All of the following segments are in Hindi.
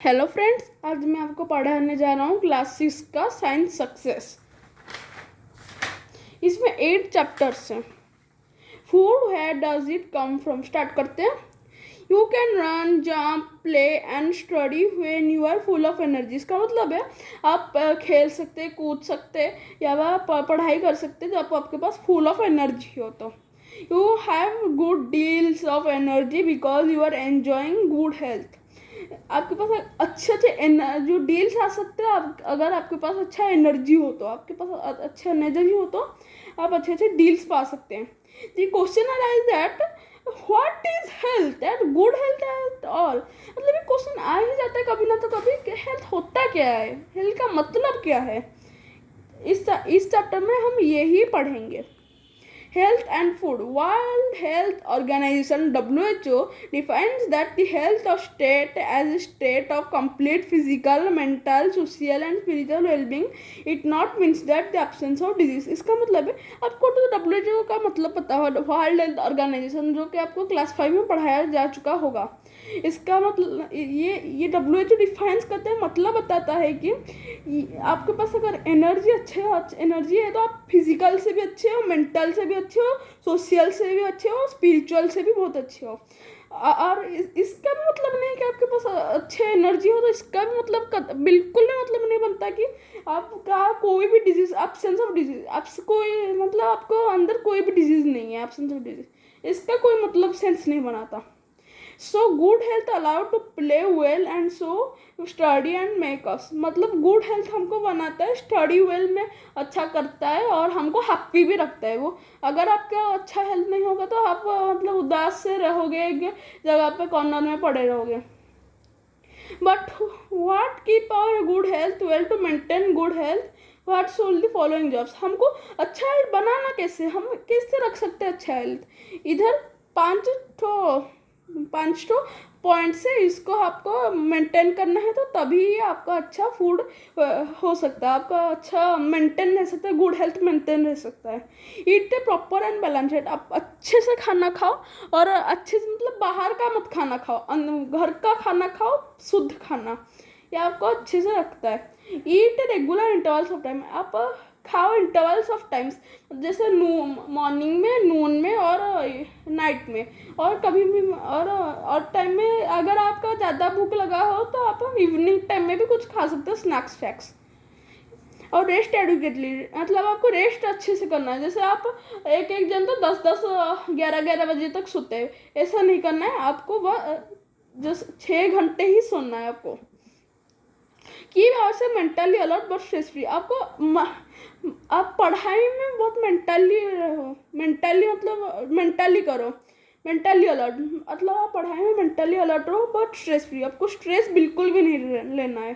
हेलो फ्रेंड्स, आज मैं आपको पढ़ाने जा रहा हूँ क्लास 6 का साइंस सक्सेस। इसमें 8 चैप्टर्स हैं। Food where does it come from start करते हैं। You can run jump play and study when you are full of energy. इसका मतलब है आप खेल सकते, कूद सकते या आप पढ़ाई कर सकते जब आपके पास फुल ऑफ एनर्जी हो। तो you have good deals of energy because you are enjoying good health. आपके पास अच्छे अच्छे जो डील्स आ सकते हैं। आप अगर आपके पास अच्छा एनर्जी हो तो आपके पास अच्छा एनर्जी हो तो आप अच्छे अच्छे डील्स पा सकते हैं। The question arise that what is health and good health at all. मतलब ये क्वेश्चन आ ही जाता है कभी ना तो कभी कि हेल्थ होता क्या है, हेल्थ का मतलब क्या है। इस चैप्टर में हम यही पढ़ेंगे। Health and food. World Health Organization (WHO) defines that the health of state as a state of complete physical, mental, social and spiritual well-being. It not means that the absence of disease. इसका मतलब है आपको तो WHO का मतलब पता हो, वर्ल्ड हेल्थ ऑर्गेनाइजेशन, जो कि आपको क्लास 5 में पढ़ाया जा चुका होगा। इसका मतलब ये WHO डिफाइंस करते हैं, मतलब बताता है कि आपके पास अगर एनर्जी है तो आप फिजिकल से भी अच्छे हो, मेंटल से भी अच्छे हो, सोशल से भी अच्छे हो, स्पिरिचुअल से भी बहुत अच्छे हो। और इसका भी मतलब नहीं कि आपके पास अच्छे एनर्जी हो तो इसका भी मतलब बिल्कुल भी मतलब नहीं बनता कि आपका कोई भी डिजीज, एब्सेंस ऑफ डिजीज, आपसे कोई मतलब आपको अंदर कोई भी डिजीज नहीं है, एब्सेंस ऑफ डिजीज, इसका कोई मतलब सेंस नहीं बनाता। So good health allow to play well and so study and make us. मतलब गुड हेल्थ हमको बनाता है, स्टडी वेल में अच्छा करता है और हमको हैप्पी भी रखता है वो। अगर आपका अच्छा हेल्थ नहीं होगा तो आप मतलब उदास से रहोगे, एक जगह पे कॉर्नर में पड़े रहोगे। But what keep our good health well to maintain good health what sole the following jobs. हमको अच्छा हेल्थ बनाना कैसे, हम कैसे रख सकते हैं अच्छा हेल्थ। इधर पांच ठो पॉइंट से इसको आपको मेंटेन करना है तो तभी आपका अच्छा फूड हो सकता है, आपका अच्छा मेंटेन रह सकता है, गुड हेल्थ मेंटेन रह सकता है। ईट ए प्रॉपर एंड बैलेंस डाइट। आप अच्छे से खाना खाओ और अच्छे से मतलब बाहर का मत खाना खाओ, घर का खाना खाओ, शुद्ध खाना, ये आपको अच्छे से रखता है। ईट रेगुलर इंटरवल्स ऑफ टाइम। आप खाओ इंटरवल्स ऑफ टाइम्स, जैसे मॉर्निंग में, नून में और नाइट में, और कभी भी और टाइम में अगर आपका ज़्यादा भूख लगा हो तो आप इवनिंग टाइम में भी कुछ खा सकते हो, स्नैक्स वैक्स। और रेस्ट एडुकेटली, मतलब आपको रेस्ट अच्छे से करना है। जैसे आप एक जन तो 10-10 11-11 बजे तक सोते हैं, ऐसा नहीं करना है आपको। वह जस्ट 6 घंटे ही सोना है आपको। की भाव से mentally alert but stress free. आप पढ़ाई में बहुत मेंटली रहो, मेंटली मतलब मेंटली करो, मेंटली अलर्ट मतलब आप पढ़ाई में मेंटली अलर्ट रहो बट स्ट्रेस फ्री। आपको स्ट्रेस बिल्कुल भी नहीं लेना है।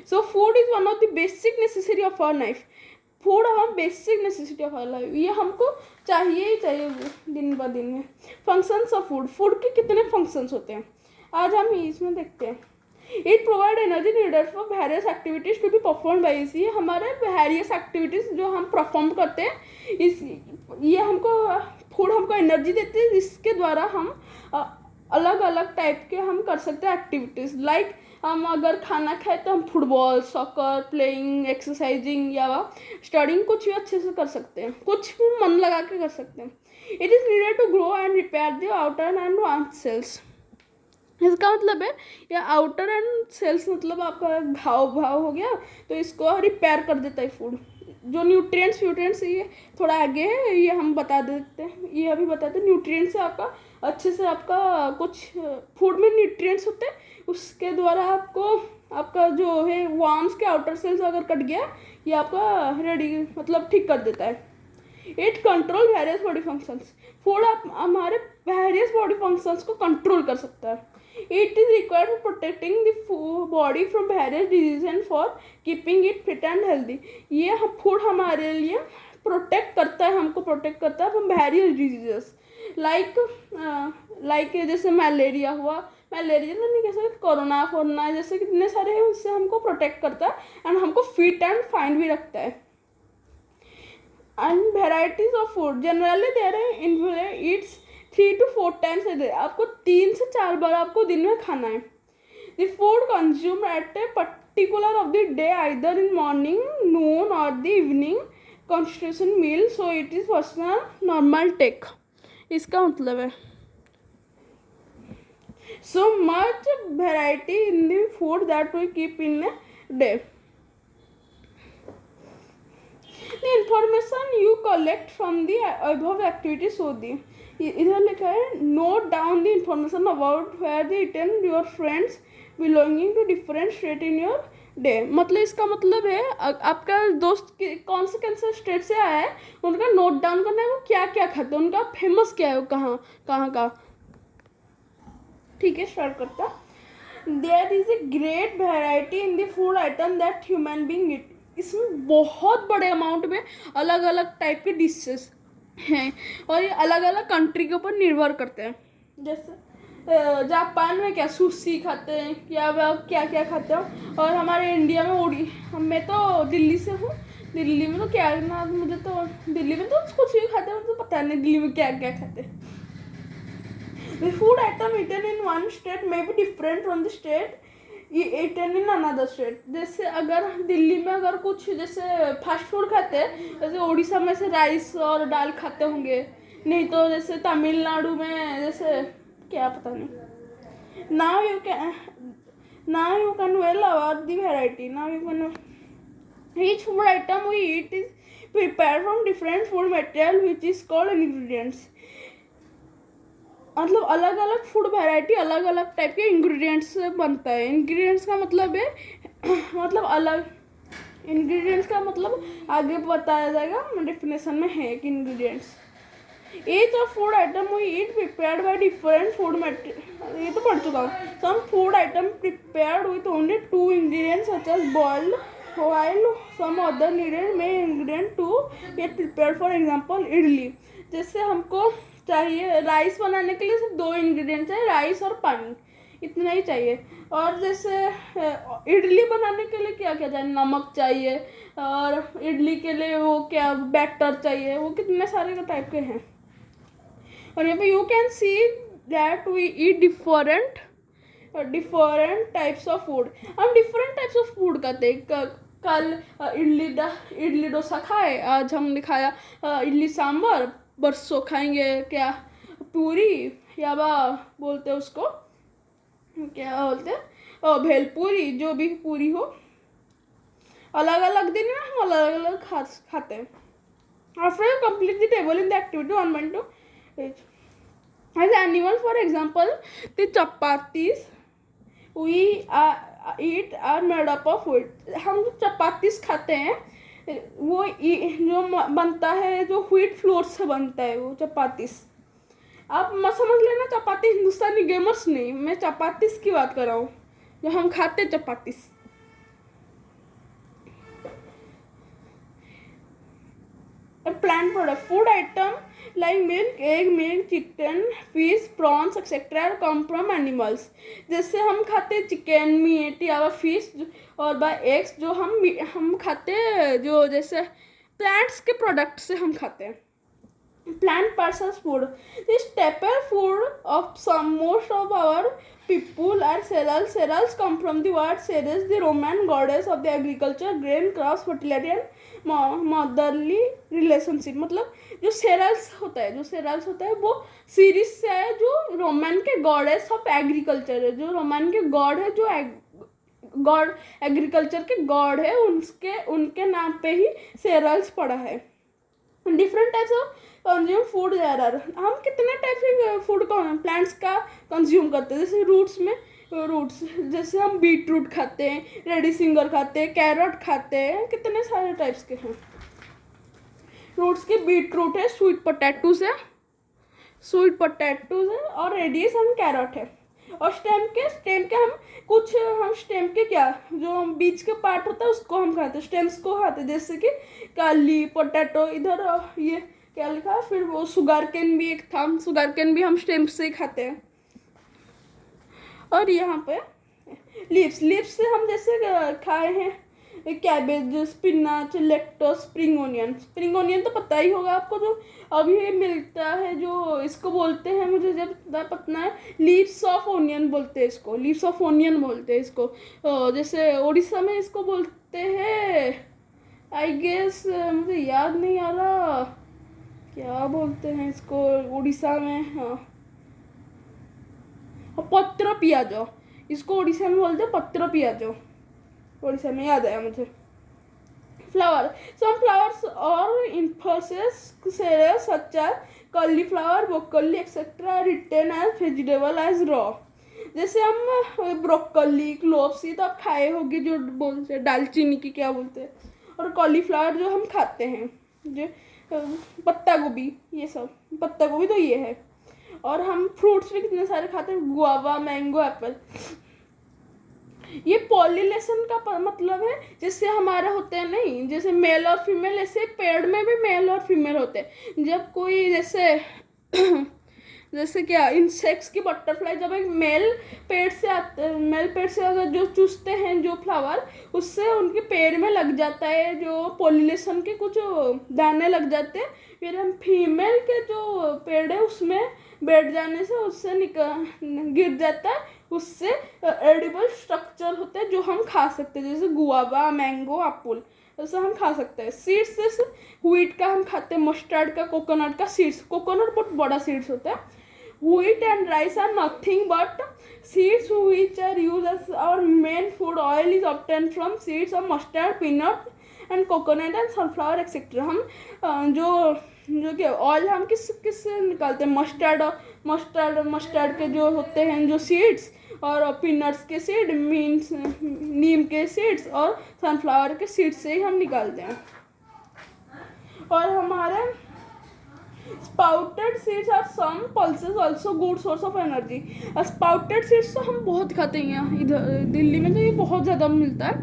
So food is one of the basic necessary of our life. Food हम basic necessity of our life, ये हमको चाहिए ही चाहिए दिन ब दिन में। फंक्शंस ऑफ फूड, फूड के कितने फंक्शंस होते हैं आज हम इसमें देखते हैं। It provide energy needed for various activities to be perform by. इसी हमारे वेरियस एक्टिविटीज जो हम परफॉर्म करते हैं, इस ये हमको फूड हमको एनर्जी देती है, जिसके द्वारा हम अलग अलग टाइप के हम कर सकते हैं एक्टिविटीज़। लाइक हम अगर खाना खाए तो हम फुटबॉल, सॉकर, प्लेइंग, एक्सरसाइजिंग या स्टडिंग कुछ भी अच्छे से कर सकते हैं, कुछ भी मन लगा के कर सकते हैं। It is needed to grow and repair the outer and warm cells. इसका मतलब है या आउटर एंड सेल्स मतलब आपका घाव हो गया तो इसको रिपेयर कर देता है फूड। जो न्यूट्रिएंट्स ये थोड़ा आगे है, ये हम बता देते हैं, ये अभी बताते हैं। न्यूट्रिएंट्स से आपका अच्छे से आपका कुछ फूड में न्यूट्रिएंट्स होते हैं, उसके द्वारा आपको आपका जो है वार्म्स के आउटर सेल्स अगर कट गया, ये आपका रेडी मतलब ठीक कर देता है। It control various body functions. Food आप हमारे वेरियस बॉडी फंक्शंस को कंट्रोल कर सकता है। It is required for protecting the body from various disease and for keeping it fit and healthy. ये फूड हमारे लिए प्रोटेक्ट करता है, हमको प्रोटेक्ट करता है फ्रॉम वेरियस डिजीजेस लाइक जैसे मलेरिया हुआ, मलेरिया नहीं कह सकते, कोरोना जैसे कितने सारे हैं, उससे हमको प्रोटेक्ट करता है एंड हमको फिट एंड फाइन भी रखता है। And varieties of food generally there Yeats 3 to 4 times a day। आपको 3 से 4 बार आपको दिन में खाना है। The food consume at a particular of the day either in morning, noon और the evening constitution meal, so it is personal normal take. इसका मतलब है so much variety in the food that we keep in a day. The information you collect from the above activities show the इधर लिखा है note down the information about where the eaten your friends belonging to different state in your day. मतलब इसका मतलब है आपका दोस्त कौन से स्टेट से आया है उनका नोट डाउन करना है, वो क्या क्या खाते हैं, उनका फेमस क्या है, वो कहाँ कहाँ का। ठीक है, स्टार्ट करता। There is a great variety in the food item that human being eat. इसमें बहुत बड़े अमाउंट में अलग अलग टाइप के डिशेस हैं और ये अलग अलग कंट्री के ऊपर निर्भर करते हैं। जैसे जापान में क्या सुशी खाते हैं, क्या क्या खाते हैं, और हमारे इंडिया में मैं तो दिल्ली से हूँ, दिल्ली में तो क्या ना, मुझे तो दिल्ली में तो कुछ भी खाते हैं, मुझे तो पता नहीं दिल्ली में क्या क्या खाते हैं। The food item eaten in one state may be different from the state eaten in another state. जैसे अगर दिल्ली में अगर कुछ जैसे फास्ट फूड खाते हैं, जैसे उड़ीसा में से राइस और दाल खाते होंगे, नहीं तो जैसे तमिलनाडु में जैसे क्या पता नहीं। Now you can well about the variety. Now you can each food item we eat is prepared from different food material which is called ingredients. मतलब अलग अलग फूड वैरायटी अलग अलग टाइप के इंग्रेडिएंट्स से बनता है। इंग्रेडिएंट्स का मतलब है मतलब अलग इंग्रेडिएंट्स का मतलब आगे बताया जाएगा, डेफिनेशन में है कि ingredients each of food item we eat prepared by different food material. ये तो पढ़ चुका हूँ। Some food item prepared with only 2 ingredients such as boiled while some other needed main ingredient to get prepared. For example idli, जैसे हमको चाहिए राइस बनाने के लिए सिर्फ 2 इंग्रेडिएंट्स है, राइस और पानी, इतना ही चाहिए। और जैसे इडली बनाने के लिए क्या क्या चाहिए, नमक चाहिए, और इडली के लिए वो क्या बैटर चाहिए, वो कितने सारे टाइप के हैं। और यहाँ पे you can see that we eat different types of food. हम डिफरेंट टाइप्स ऑफ फूड खाते हैं। कल इडली डोसा खाए, आज हमने खाया इडली सांभर, परसों खाएंगे क्या पूरी या बोलते हैं उसको क्या बोलते हैं भेलपूरी, जो भी पूरी हो। अलग अलग दिन में हम अलग अलग खाते हैं। After complete the table in the activity 1.2 as animals, for example the chapatis we eat are made up of wheat। हम जो चपातीस खाते हैं वो जो बनता है जो व्हीट फ्लोर से बनता है वो चपातीस। आप मत समझ लेना चपाती हिंदुस्तानी गेमर्स नहीं, मैं चपातीस की बात कर रहा हूँ जो हम खाते chapatis. Plant product food item like milk, egg, chicken, fish, prawns etc. come from animals। जैसे हम खाते चिकन मीट या फिश और एग्स जो हम खाते जो जैसे प्लांट्स के प्रोडक्ट से हम खाते हैं। plant processed food, the staple food of most of our people are cereals। Cereals come from the word Ceres, the Roman goddess of the agriculture, grain, crops, fertility and motherly relationship। मतलब जो सेरल्स होता है वो सीरीज से है, जो रोमन के गॉडेस ऑफ एग्रीकल्चर है, जो रोमन के गॉड है, जो गॉड एग्रीकल्चर के गॉड है, उनके नाम पे ही सेरल्स पड़ा है। Different types of consume food there are. हम कितने टाइप के फूड प्लांट्स का कंज्यूम करते हैं। जैसे रूट्स जैसे हम बीट रूट खाते हैं, रेडिश फिंगर खाते हैं, कैरेट खाते हैं, कितने सारे टाइप्स के हैं रूट्स के। बीट रूट है, स्वीट पोटैटोज है और रेडिश एंड कैरेट है। और स्टेम के हम स्टेम के क्या जो बीच के पार्ट होता है उसको हम खाते हैं, स्टेम्स को खाते हैं। जैसे कि काली पोटैटो, इधर ये क्या लिखा, फिर वो शुगर केन भी एक था, शुगर केन भी हम स्टेम से ही खाते हैं। और यहाँ पे लीव्स से हम जैसे खाए हैं cabbage, spinach, lettuce, spring onion तो पता ही होगा आपको, जो अभी मिलता है, जो इसको बोलते हैं, मुझे जब पता है, लीव्स ऑफ ओनियन बोलते हैं इसको, लीव्स ऑफ ओनियन बोलते हैं इसको। जैसे उड़ीसा में इसको बोलते हैं, आई गेस, मुझे याद नहीं आ रहा क्या बोलते हैं इसको उड़ीसा में। हाँ, पत्र पियाजो, इसको उड़ीसा में बोलते हैं पत्र पियाजो, उड़ीसा में, याद आया मुझे। फ्लावर, सम फ्लावर्स और Infosys cereals such as cauliflower, broccoli etc. written as vegetable as raw। जैसे हम ब्रोकली, क्लोव्स, ये तो आप खाए होगे, जो बोलते हैं दालचीनी की क्या बोलते हैं, और कॉलीफ्लावर जो हम खाते हैं, जो पत्ता गोभी, ये सब पत्ता गोभी तो ये है। और हम फ्रूट्स भी कितने सारे खाते हैं, गुआवा, मैंगो, एप्पल। ये पॉलिनेशन का मतलब है, जैसे हमारा होते हैं नहीं, जैसे मेल और फीमेल, ऐसे पेड़ में भी मेल और फीमेल होते हैं। जब कोई जैसे जैसे क्या, इंसेक्ट्स की बटरफ्लाई, जब एक मेल पेड़ से अगर जो चूसते हैं जो फ्लावर, उससे उनके पेड़ में लग जाता है, जो पॉलिनेशन के कुछ दाने लग जाते हैं, फिर हम फीमेल के जो पेड़ है उसमें बैठ जाने से उससे गिर जाता है, उससे एडिबल स्ट्रक्चर होते हैं जो हम खा सकते हैं, जैसे गुआवा, मैंगो, एप्पल, ऐसा हम खा सकते हैं। सीड्स जैसे व्हीट का हम खाते हैं, मस्टर्ड का, कोकोनट का सीड्स, कोकोनट बहुत बड़ा सीड्स होता है। Wheat and rice are nothing but seeds which are used as our main food। oil is obtained from seeds of mustard, peanut and coconut and sunflower etcetera. हम जो क्या ऑयल हम किस से निकालते हैं, मस्टर्ड के जो होते हैं जो सीड्स, और पीनट्स के सीड, मीन्स नीम के सीड्स, और सनफ्लावर के सीड्स से ही हम निकालते हैं। और हमारे sprouted seeds are some pulses also good source of energy. Sprouted seeds तो हम बहुत खाते हैं यहाँ, इधर दिल्ली में तो ये बहुत ज़्यादा मिलता है,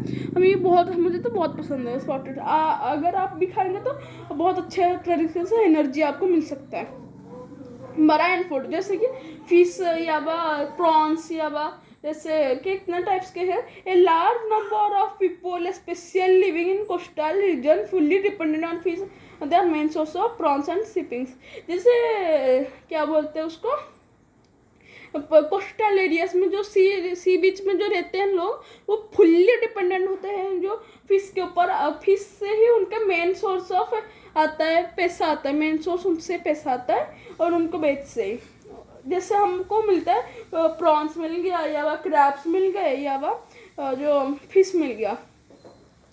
मुझे तो बहुत पसंद है स्पाउटेड। अगर आप भी खाएंगे तो बहुत अच्छे तरीके से एनर्जी आपको मिल सकता है। मराइन फूड, जैसे कि फिश या प्रॉन्स या जैसे कितने टाइप्स के हैं। A large number of people specially living in coastal region fully dependent on fish, they are main source of prawns and shippings. जैसे क्या बोलते हैं उसको, कोस्टल एरियाज में जो सी बीच में जो रहते हैं लोग, वो फुल्ली डिपेंडेंट होते हैं जो फिश के ऊपर। फिश से ही उनका मेन सोर्स ऑफ आता है, पैसा आता है, मेन सोर्स उनसे पैसा आता है, और उनको बेच से ही जैसे हमको मिलता है, प्रॉन्स मिल गया या क्रैब्स मिल गए या जो फिश मिल गया।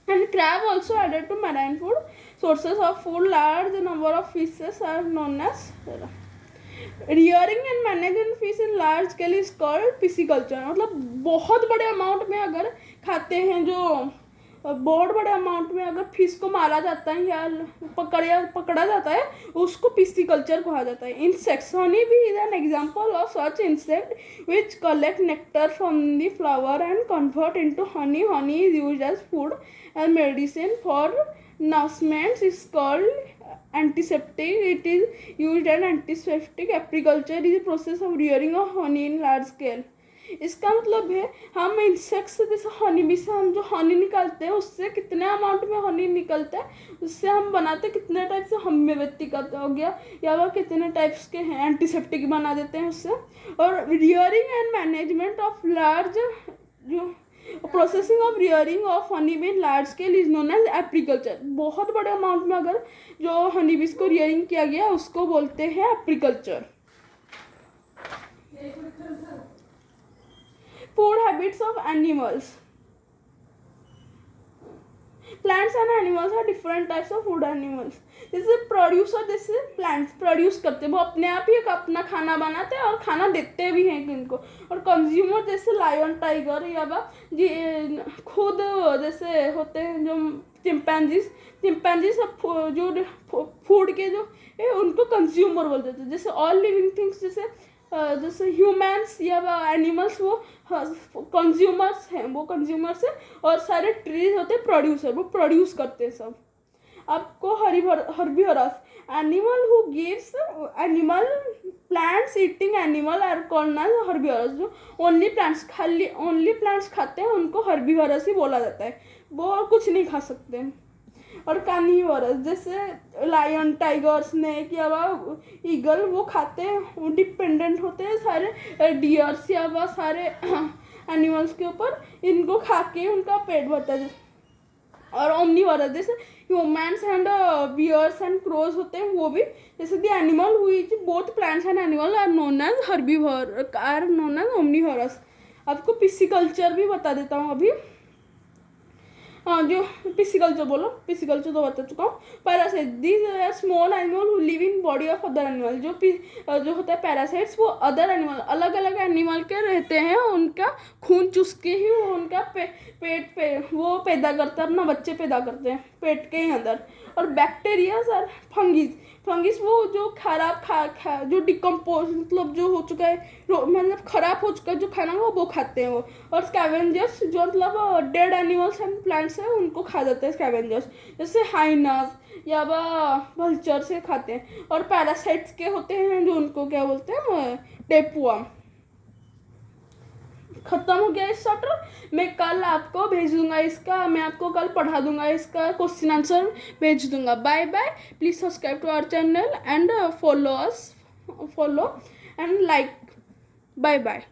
And crab also added to marine food sources of food. Large number of fishes are known as rearing and managing fish in large scale is called pisciculture. मतलब बहुत बड़े अमाउंट में अगर खाते हैं, जो बहुत बड़े अमाउंट में अगर फिश को मारा जाता है या पकड़ा जाता है, उसको पिसीकल्चर कहा जाता है। Insects, honey bee is an example of such insect which collect nectar from the flower and convert into honey. Honey is used as food and medicine for nourishment is called antiseptic. It is used as antiseptic. Apiculture is a process of rearing of honey in large scale। इसका मतलब है हम इंसेक्ट्स जैसे हनी बी से हम जो हनी निकालते हैं, उससे कितने अमाउंट में हनी निकलता है, उससे हम बनाते हैं कितने टाइप से, होम्योपैथी का हो गया या कितने टाइप्स के हैं, एंटीसेप्टिक बना देते हैं उससे। और rearing and management of large, जो processing of rearing of honey bee in large scale is known as apiculture. बहुत बड़े अमाउंट में अगर जो हनी बीज को रियरिंग किया गया उसको बोलते हैं apiculture. Food habits of animals. Plants and animals are different types of food animals. जैसे प्रोड्यूसर, जैसे प्लांट्स प्रोड्यूस करते हैं, वो अपने आप ही अपना खाना बनाते हैं और खाना देते भी हैं इनको। और कंज्यूमर जैसे लायन, टाइगर या खुद जैसे होते हैं जो चिंपैंजी सब जो फूड के जो उनको कंज्यूमर बोल देते हैं। जैसे ऑल लिविंग थिंग्स, जैसे ह्यूमन्स या एनिमल्स वो कंज्यूमर्स हैं, वो कंज्यूमर्स हैं, और सारे ट्रीज होते हैं प्रोड्यूसर, वो प्रोड्यूस करते हैं सब। आपको herbivorous animal who gives animal plants eating animal are called as herbivorous. जो ओनली प्लांट्स खाली ओनली प्लांट्स खाते हैं उनको हर्बीवरस ही बोला जाता है, वो और कुछ नहीं खा सकते। और कार्निवोरस जैसे लायन, टाइगर, स्नेक या वह ईगल वो खाते हैं, वो डिपेंडेंट होते हैं सारे डियर्स या वह सारे एनिमल्स के ऊपर, इनको खा के उनका पेट भरता है। और ओमनीवोरस जैसे humans and bears and crows होते हैं, वो भी जैसे the animal who both plants and animal are known as herbivore are known as omnivorous. आपको पिसिकल्चर भी बता देता हूँ अभी। हाँ, जो पिसिकल्चर बोलो, पिसिकल्चर तो बता चुका हूँ। Parasite this small animal who live in body of other animal. जो होता है पैरासाइट्स, वो अदर एनिमल अलग अलग एनिमल के रहते हैं, उनका खून चूस के ही वो उनका पेट पे वो पैदा करता है, अपना बच्चे पैदा करते हैं पेट के ही अंदर। और बैक्टीरियाज और फंगिस वो जो खराब जो डिकम्पोज मतलब जो हो चुका है, मतलब खराब हो चुका है जो खाना वो खाते हैं वो। और स्कैवेंजर्स जो मतलब डेड एनिमल्स एंड प्लांट्स है उनको खा जाते हैं स्कैवेंजर्स, जैसे हाइनास या वल्चर से खाते हैं। और पैरासाइट्स के होते हैं जो उनको क्या बोलते हैं, टेपवर्म। खत्म हो गया इस चैप्टर। मैं कल आपको भेज दूंगा इसका, मैं आपको कल पढ़ा दूंगा, इसका क्वेश्चन आंसर भेज दूंगा। Bye bye. Please subscribe to our channel and follow and like. Bye bye.